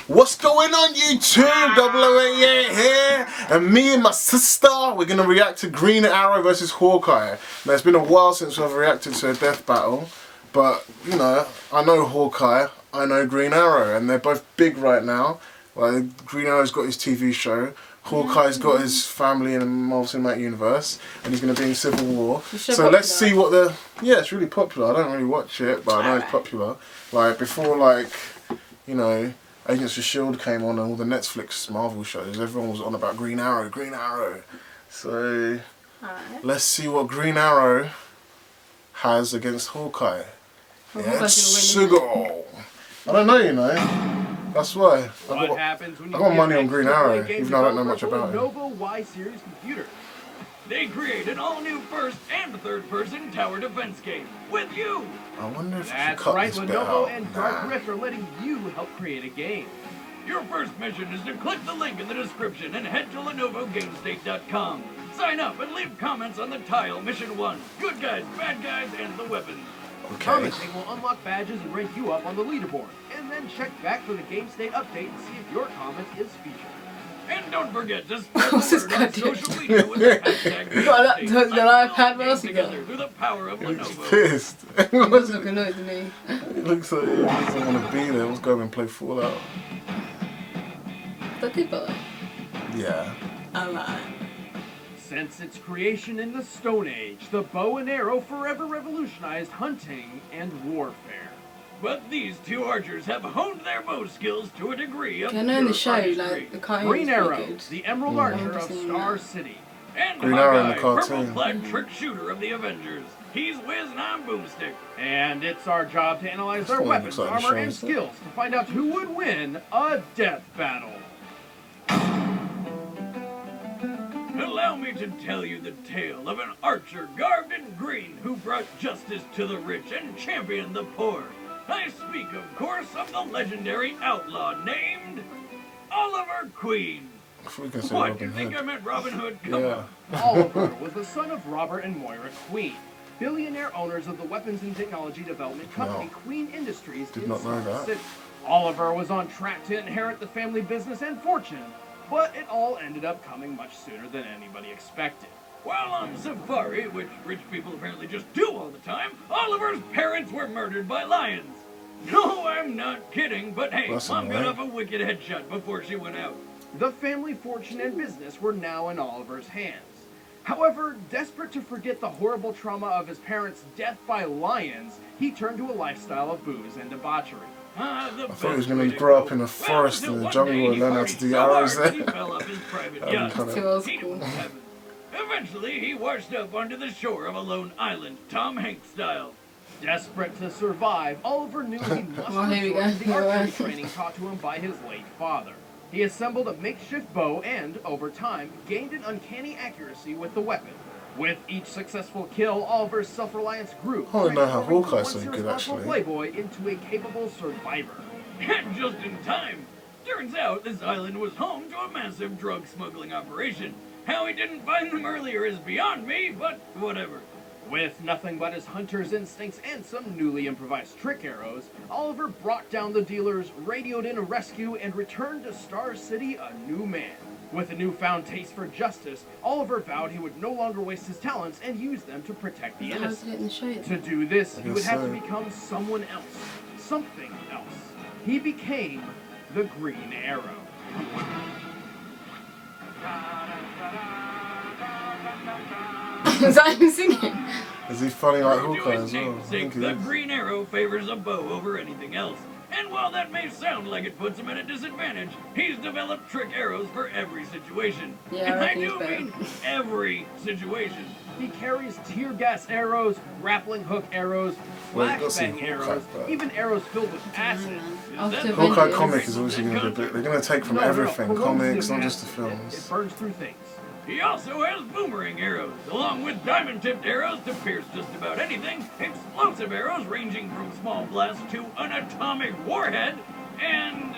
What's going on YouTube? 0088 here, and me and my sister, we're going to react to Green Arrow versus Hawkeye. Now it's been a while since we've reacted to a death battle, but you know, I know Hawkeye, I know Green Arrow, and they're both big right now. Like, Green Arrow's got his TV show, Hawkeye's got his family in the Marvel Cinematic Universe, and he's going to be in Civil War. So let's see what the... Yeah, it's really popular. I don't really watch it, but I know it's popular. Like, before, like, you know, Agents of S.H.I.E.L.D. came on and all the Netflix Marvel shows, everyone was on about Green Arrow, Green Arrow. So, let's see what Green Arrow has against Hawkeye. Let's go. I don't know, you know. That's why. I got money on Green Arrow, even though I don't know much about it. Lenovo Y series computer. They create an all-new first and third-person tower defense game with you. I wonder if that's right. Lenovo and Dark Rift are letting you help create a game. Your first mission is to click the link in the description and head to LenovoGameState.com. Sign up and leave comments on the tile Mission 1, good guys, bad guys, and the weapons. Okay. Commenting will unlock badges and rank you up on the leaderboard, and then check back for the Game State update and see if your comment is featured. And don't forget to spread the word on social media with the hashtag together through the power of Lenovo. He's pissed. He doesn't look annoyed to me. He looks like he doesn't want to be there. Let's go and play Fallout. The people. Yeah. Alright. Since its creation in the Stone Age, the bow and arrow forever revolutionized hunting and warfare. But these two archers have honed their bow skills to a degree of I know in the show, like, the cartoon. Green Arrow, the Emerald Archer of Star City. And Green Arrow in the Hawkeye, cartoon. purple-clad trick shooter of the Avengers. He's Wiz and I'm Boomstick. And it's our job to analyze their weapons, armor, and skills to find out who would win a death battle. Allow me to tell you the tale of an archer garbed in green who brought justice to the rich and championed the poor. I speak, of course, of the legendary outlaw named Oliver Queen. What, you think I meant Robin Hood? Come on. Oliver was the son of Robert and Moira Queen, billionaire owners of the weapons and technology development company Queen Industries in Star City. Oliver was on track to inherit the family business and fortune, but it all ended up coming much sooner than anybody expected. While on safari, which rich people apparently just do all the time, Oliver's parents were murdered by lions. No, I'm not kidding, but hey, Mom got off a wicked headshot before she went out. The family fortune and business were now in Oliver's hands. However, desperate to forget the horrible trauma of his parents' death by lions, he turned to a lifestyle of booze and debauchery. I thought he was going to grow up in a forest in the jungle and learn how to do arrows there. Eventually, he washed up onto the shore of a lone island, Tom Hanks style. Desperate to survive, Oliver knew he must resort to the archery training taught to him by his late father. He assembled a makeshift bow and, over time, gained an uncanny accuracy with the weapon. With each successful kill, Oliver's self-reliance grew, transforming the once irresponsible playboy into a capable survivor. And just in time. Turns out this island was home to a massive drug smuggling operation. How he didn't find them earlier is beyond me, but whatever. With nothing but his hunter's instincts and some newly improvised trick arrows, Oliver brought down the dealers, radioed in a rescue, and returned to Star City a new man. With a newfound taste for justice, Oliver vowed he would no longer waste his talents and use them to protect the innocent. To do this, he would have to become someone else. Something else. He became the Green Arrow. Is that him singing? Is he funny like Hawkeye as well? The Green Arrow favors a bow over anything else. And while that may sound like it puts him at a disadvantage, he's developed trick arrows for every situation. Yeah, and I do mean every situation. He carries tear gas arrows, grappling hook arrows, flashbang arrows, even arrows filled with acid. Hawkeye comic is obviously going to be big. They're going to take from everything, comics, not just the films. It burns through things. He also has boomerang arrows, along with diamond-tipped arrows to pierce just about anything, explosive arrows ranging from small blasts to an atomic warhead, and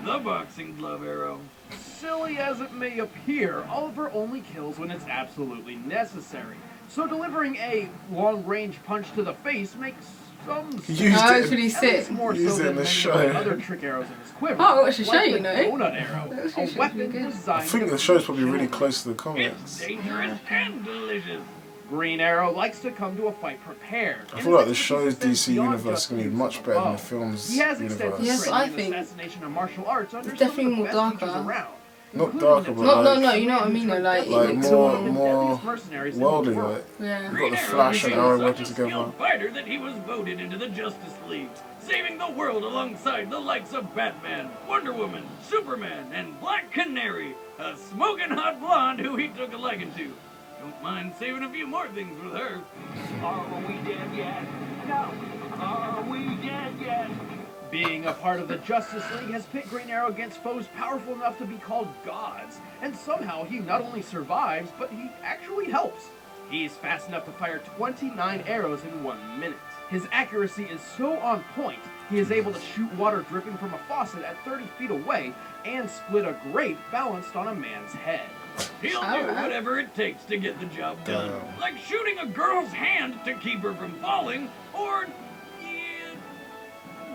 the boxing glove arrow. Silly as it may appear, Oliver only kills when it's absolutely necessary. So delivering a long-range punch to the face makes Some Used No, it. it's really sick. more Use so it in than the many show. of the other trick arrows in his quiver. Oh, I should show like you, the no? donut arrow, That a should weapon be good. designed I think to the show's probably kill. really close to the It's comics. dangerous and delicious. Green Arrow likes to come to a fight prepared. I feel like the show's DC universe is going to be much better than the film's He has extensive universe. Yes, training I in think assassination and martial arts under it's some of definitely the more best teachers darker. around. Not darker, but No, like, no, you know what I mean though, like more mercenaries worldly, in the world. like. yeah. You've got the Flash and Arrow working together. Skilled fighter that he was voted into the Justice League, saving the world alongside the likes of Batman, Wonder Woman, Superman, and Black Canary, a smoking hot blonde who he took a liking to. Don't mind saving a few more things with her. Are we dead yet? No. Are we dead yet? Being a part of the Justice League has pit Green Arrow against foes powerful enough to be called gods, and somehow he not only survives, but he actually helps. He's fast enough to fire 29 arrows in 1 minute. His accuracy is so on point, he is able to shoot water dripping from a faucet at 30 feet away and split a grape balanced on a man's head. He'll do whatever it takes to get the job done, like shooting a girl's hand to keep her from falling, or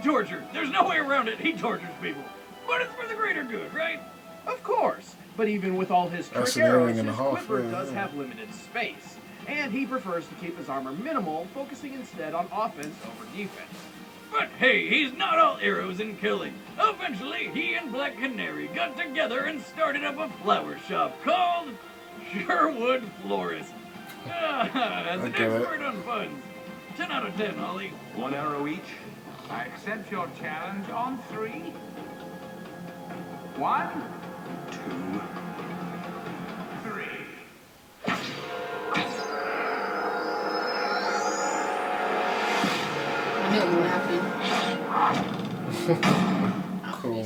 torture. There's no way around it. He tortures people. But it's for the greater good, right? Of course. But even with all his trick arrows, his quiver does have limited space. And he prefers to keep his armor minimal, focusing instead on offense over defense. But hey, he's not all arrows and killing. Eventually, he and Black Canary got together and started up a flower shop called Sherwood Florist. As an expert on funds. 10 out of 10, Ollie. 1 arrow each. I accept your challenge on 3. 1, 2, 3. I knew it would happen. Cool.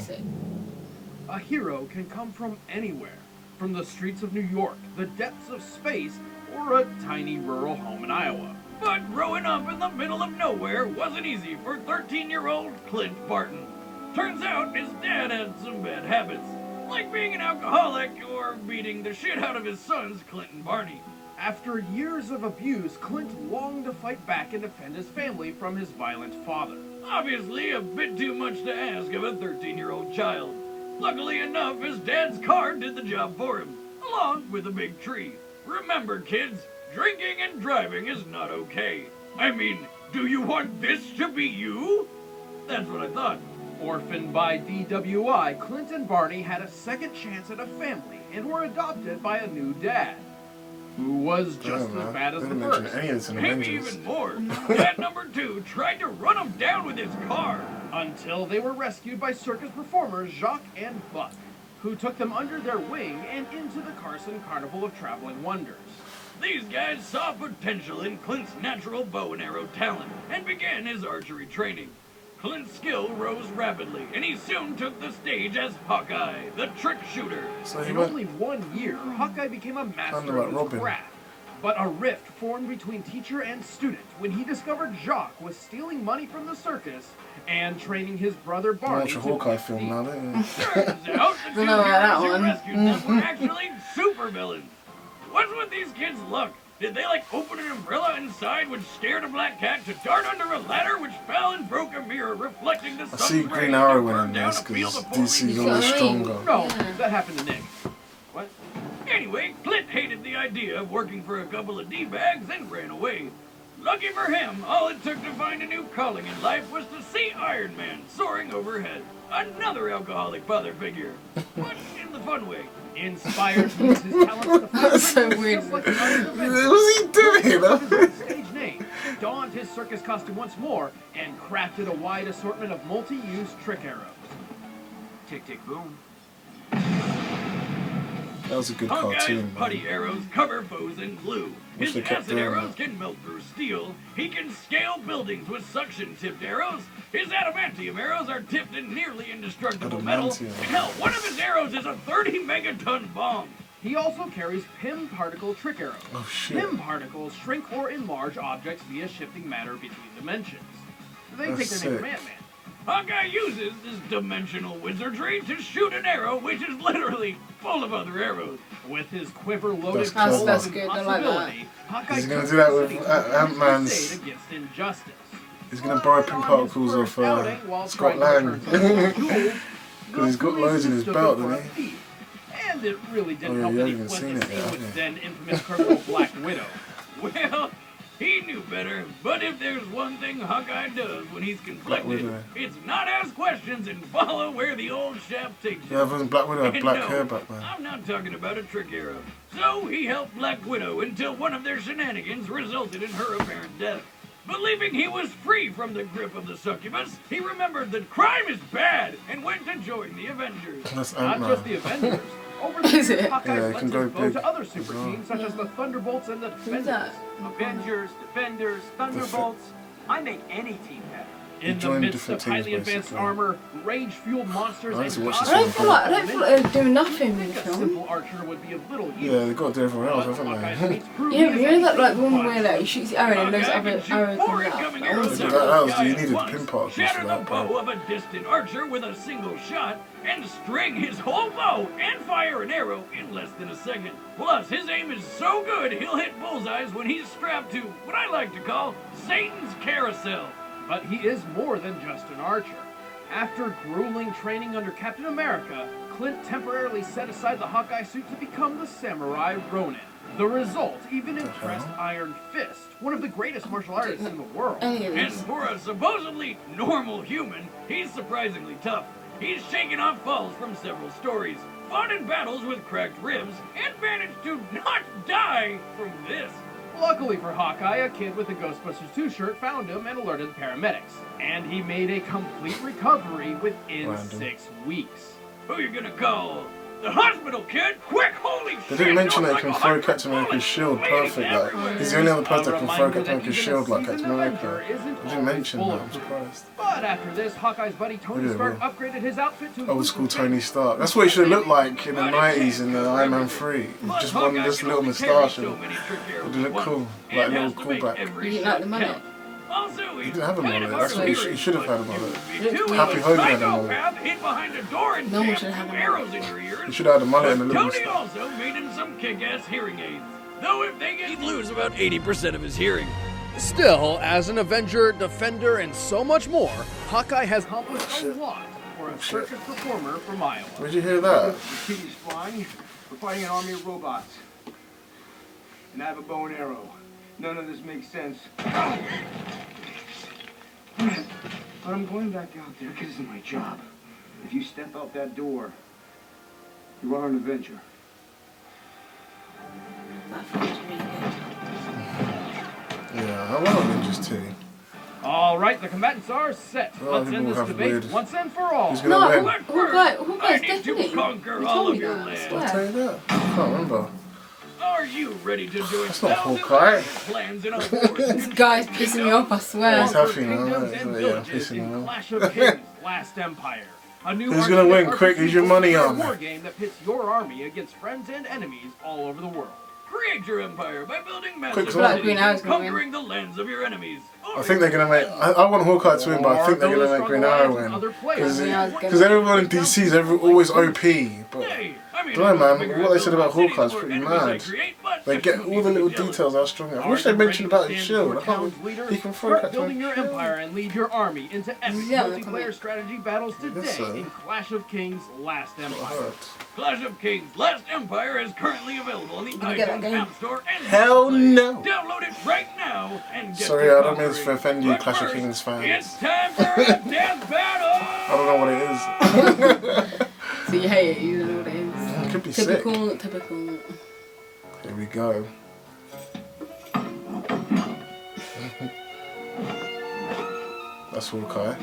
A hero can come from anywhere. From the streets of New York, the depths of space, or a tiny rural home in Iowa. But growing up in the middle of nowhere wasn't easy for 13-year-old Clint Barton. Turns out his dad had some bad habits, like being an alcoholic or beating the shit out of his sons, Clint and Barney. After years of abuse, Clint longed to fight back and defend his family from his violent father. Obviously, a bit too much to ask of a 13-year-old child. Luckily enough, his dad's car did the job for him, along with a big tree. Remember, kids, drinking and driving is not okay. I mean, do you want this to be you? That's what I thought. Orphaned by DWI, Clint and Barney had a second chance at a family and were adopted by a new dad, who was just as bad as the first. Maybe even more. Dad number 2 tried to run him down with his car until they were rescued by circus performers Jacques and Buck, who took them under their wing and into the Carson Carnival of Traveling Wonders. These guys saw potential in Clint's natural bow and arrow talent and began his archery training. Clint's skill rose rapidly, and he soon took the stage as Hawkeye, the trick shooter. So in only 1 year, Hawkeye became a master of his craft. But a rift formed between teacher and student when he discovered Jacques was stealing money from the circus and training his brother Barney. Watch a Hawkeye film now, don't you? Turns out the two heroes who rescued them were actually supervillains. What's with these kids' luck? Did they like open an umbrella inside which scared a black cat to dart under a ladder which fell and broke a mirror reflecting the sun's I see Green Arrow winning this because DC's always stronger. No, that happened to Nick. What? Anyway, Clint hated the idea of working for a couple of D-bags and ran away. Lucky for him, all it took to find a new calling in life was to see Iron Man soaring overhead. Another alcoholic father figure. But in the fun way. Inspired to use his talents to fight So weird. just like the others Avengers. What was he doing? His stage name, donned his circus costume once more, and crafted a wide assortment of multi-use trick arrows. Tick, tick, boom. That was a good Hawkeye's cartoon, putty man. arrows cover foes in glue. Wish His they kept acid doing arrows that. can melt through steel. He can scale buildings with suction-tipped arrows. His adamantium arrows are tipped in nearly indestructible metal. Adamantium. And hell, one of his arrows is a 30-megaton bomb. He also carries PIM particle trick arrows. Oh, shit. PIM particles shrink or enlarge objects via shifting matter between dimensions. They That's take their name from sick. Ant-Man. Hawkeye uses this dimensional wizardry to shoot an arrow which is literally full of other arrows. With his quiver loaded full That's of good, I like that. impossibility, Hawkeye He's gonna turns do that the with city to a Ant-Man's crusade against injustice. He's gonna borrow pin particles off Scott Lang. Because he's got loads in his belt, doesn't he? And it really didn't help you that he haven't fled seen the it scene yet, with have you? then infamous criminal Black Widow. Well, he knew better, but if there's one thing Hawkeye does when he's conflicted, Widow. it's not ask questions and follow where the old shaft takes you. Yeah, wasn't Black Widow had And black no, hair back then? I'm not talking about a trick arrow. So he helped Black Widow until one of their shenanigans resulted in her apparent death. Believing he was free from the grip of the succubus, he remembered that crime is bad and went to join the Avengers. That's Not Ant-Man. just the Avengers. Over the years, Is it? Hawkeye Yeah, it lent can his go bow big to other as super well. teams such as the Thunderbolts and the Who's Defenders. that? Avengers, Defenders, Thunderbolts. I make any team better. In the joined midst different of highly teams, advanced basically. armor, rage-fueled monsters, I need to and watch this I one. don't feel like they're doing nothing in I the think a film. simple archer would be a little Yeah, useful. they've got to do everyone else, haven't Hawkeye's they? mates prove Yeah, he you has know that like anything one but where like he shoots the arrow and those other arrow comes out. incoming That arrows was Yeah, good. that was- several you guys needed once, pin particles for shatter the that, bow bro. of a distant archer with a single shot, and string his whole bow and fire an arrow in less than a second. Plus, his aim is so good he'll hit bullseyes when he's strapped to what I like to call Satan's carousel. But he is more than just an archer. After grueling training under Captain America, Clint temporarily set aside the Hawkeye suit to become the Samurai Ronin. The result even impressed Iron Fist, one of the greatest martial artists in the world. And Anyways, for a supposedly normal human, he's surprisingly tough. He's shaken off falls from several stories, fought in battles with cracked ribs, and managed to not die from this. Luckily for Hawkeye, a kid with a Ghostbusters 2 shirt found him and alerted the paramedics. And he made a complete recovery within Random. 6 weeks. Who you gonna call? The hospital kid? Quick, holy shit! They didn't mention you're that he can like throw 100 Captain America's bullets shield flaming perfect. everywhere. Like, he's the only other person that A can throw reminder Captain that America's even a shield like seasoned Captain America. Avenger isn't They didn't always mention that, I'm bulletproof. surprised. But after this, Hawkeye's buddy Tony Yeah, Stark well. upgraded his outfit to Old school Tony Stark. That's what he should have looked like in the 90s in the Iron Man 3. Just one, this little moustache and it would look cool. Like a little callback. You didn't like the mullet? Also, He didn't have a mullet. That's what he should have had a mullet. Happy Happy Hogan had a mullet. Psychopath hid behind a door and No one jammed should have two a mullet. arrows in your ears. He should have had a mullet and a little Tony moustache. also made him some kick-ass hearing aids. Though if they get, he'd lose about 80% of his hearing. Still, as an Avenger, Defender, and so much more, Hawkeye has accomplished a lot for a circus performer from Iowa. Where'd you hear that? The kitty's flying. We're fighting an army of robots. And I have a bow and arrow. None of this makes sense. But I'm going back out there because it's my job. If you step out that door, you are an Avenger. That felt really good. Yeah, I love Avengers 2. All right, the combatants are set. Oh, Let's people end this have debate weird- once and for all. Who's No, gonna win? Hawkeye's I need to definitely. conquer You all told of me your that, I land. Did I tell swear. you that? I can't remember. Are you ready to join That's not thousands Hawkeye. of plans in a war? This guy's pissing me off, I swear. He's happy now, Kingdoms right? and Yeah, villages pissing in him off. Clash of Kings, Last Empire. A new Who's gonna win? artistic Quick, who's your money on? war game that pits your army against friends and enemies all over the world. Create your empire by building massive Quick, Black cities Green and Arrow's gonna win. conquering the lands of your enemies. I think they're gonna make. I want Hawkeye to win, but I think they're gonna make Green Arrow win. Because everyone in DC is always OP. But no, man, what they said about Hawkeye is pretty mad. They get all the little details how strong. I wish they mentioned about his shield. I can't. He can throw Start Captain building your America's empire shield. and lead your army into epic Yeah, multiplayer strategy battles today so. in Clash of Kings Last I Empire. heard. Clash of Kings Last Empire is currently available on the Gonna get that iTunes game. App Store and Hell Google Play. no. Download it right now and get Sorry, to I don't mean to conquering. offend you, But Clash of first, Kings fans. It's time for a death battle! I don't know what it is. So you hate it, you don't know what it is. It could be sick. Typical, typical. Here we go. That's Hawkeye.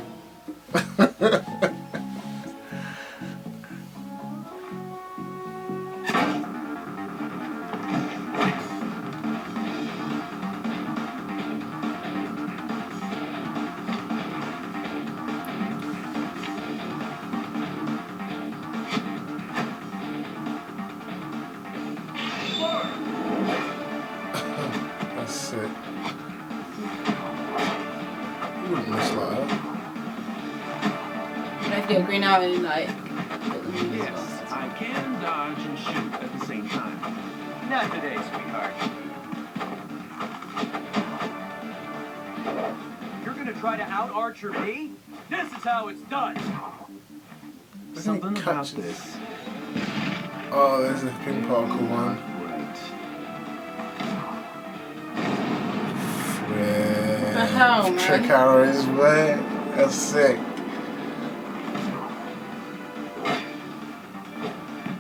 That's sick. You wouldn't miss like that. You have to get Green Arrow and like. put them in as Yes, well. I can dodge and shoot at the same time. Not today, sweetheart. You're gonna try to out-archer me? This is how it's done. Something about this. Oh, there's a ping particle one. What the hell, man? Trick arrows, man. That's sick.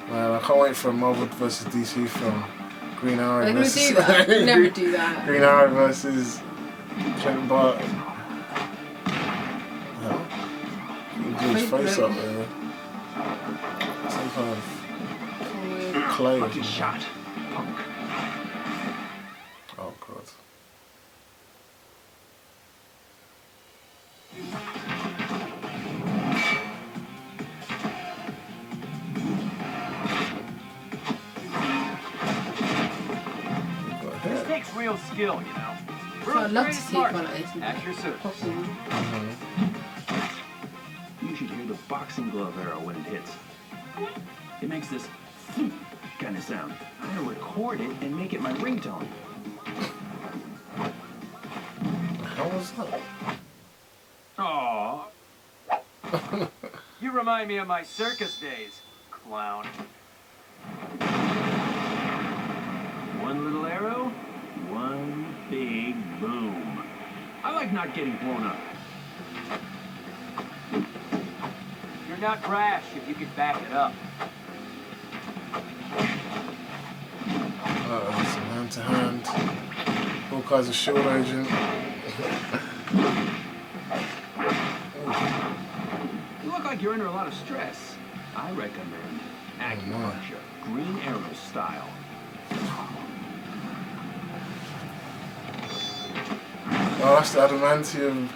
Man, I can't wait for a Marvel vs. DC film. Green Arrow They're gonna versus... do that. They never do that. Green Arrow versus Clint Barton. Huh? You can do his face up there. Some kind of clay. Lucky shot. Punk. Oh god. This takes real skill, you know. So I'd love to see one of these. At your service. You should hear the boxing glove arrow when it hits. It makes this kind of sound. I'm gonna record it and make it my ringtone. How was that? Aww. You remind me of my circus days, clown. One little arrow, one big boom. I like not getting blown up. You're not brash if you can back it up. It's a hand-to-hand. Hawkeye's a shield agent. You look like you're under a lot of stress. I recommend acupuncture, Green Arrow style. Oh, that's the adamantium.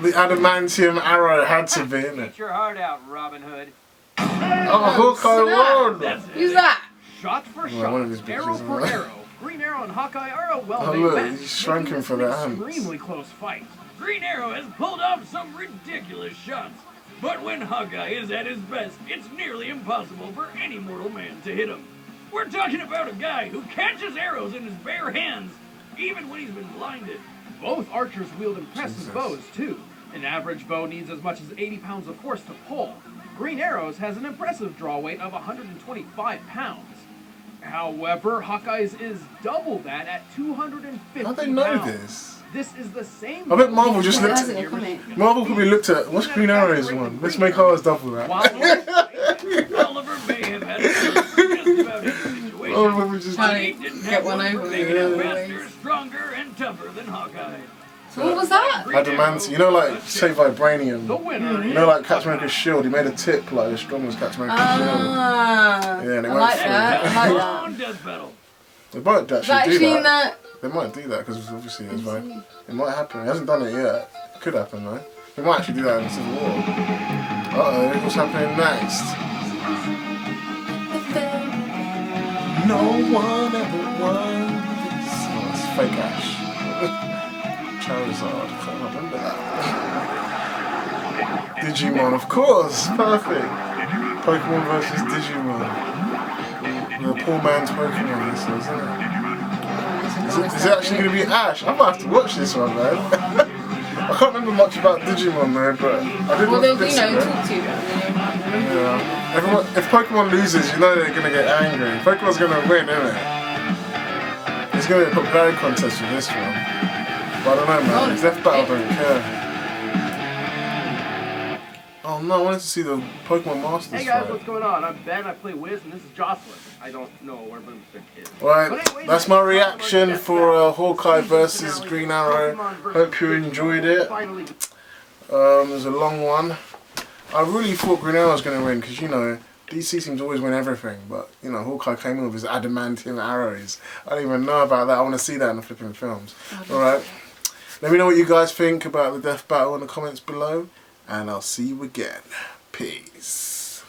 The adamantium arrow had to be, innit? Get your heart out, Robin Hood. Oh, Hawkeye won! Who's that? Shot for Well, shot, one of his arrow bitches, for isn't it? arrow. Green Arrow and Hawkeye are a Oh well-made look, match, he's shranking making for this the an hands. extremely close fight. Green Arrow has pulled off some ridiculous shots, but when Hawkeye is at his best, it's nearly impossible for any mortal man to hit him. We're talking about a guy who catches arrows in his bare hands, even when he's been blinded. Both archers wield impressive bows, too. An average bow needs as much as 80 pounds of force to pull. Green Arrows has an impressive draw weight of 125 pounds. However, Hawkeye's is double that at 250 How do they know pounds. this? This is the same. I bet Marvel just Well, looked that's at... a comment. Marvel probably looked at, what's Green Arrow's one? Let's make ours double that. Oliver may have had a just about any situation. Oh, we just... Trying He to didn't get have one for over. making him Yeah. faster, stronger, and tougher than Hawkeye. So what was that? Adamantium, you know, like, say vibranium. The winner You know, like Captain America's shield, he made a tip like as strong as Captain America's shield. Ah, Yeah, and it I went like through. that. I like that. on death battle. They might Is that actually do actually in that. that? They might do that because obviously it's like, it might happen. It hasn't done it yet. It could happen though. They might actually do that in Civil War. Uh-oh, what's happening next? No one ever won. Oh, it's fake Ash. Charizard, I can't remember that. Digimon, of course, perfect. Pokemon versus Digimon. The poor man's Pokemon, this is, isn't it? Is it actually going to be Ash? I might have to watch this one, man. I can't remember much about Digimon though, but I did Well, watch they'll, this. talk to you. Yeah. Everyone, if Pokemon loses, you know they're going to get angry. Pokemon's going to win, isn't it? There's going to be a very contest with this one. But I don't know, man. Death Battle don't care. Oh no, I wanted to see the Pokemon Masters Hey guys, fight. what's going on? I'm Ben, I play Wiz, and this is Jocelyn. I don't know where Boomstick is. Right, But anyways, that's my let's talk about reaction Death for Battle. Hawkeye versus Finale, Green Arrow. Pokemon versus Hope you enjoyed it. Finally. It was a long one. I really thought Green Arrow was going to win because, you know, DC seems to always win everything. But, you know, Hawkeye came in with his adamantium arrows. I don't even know about that. I want to see that in the flipping films. Alright. Let me know what you guys think about the death battle in the comments below. And I'll see you again. Peace.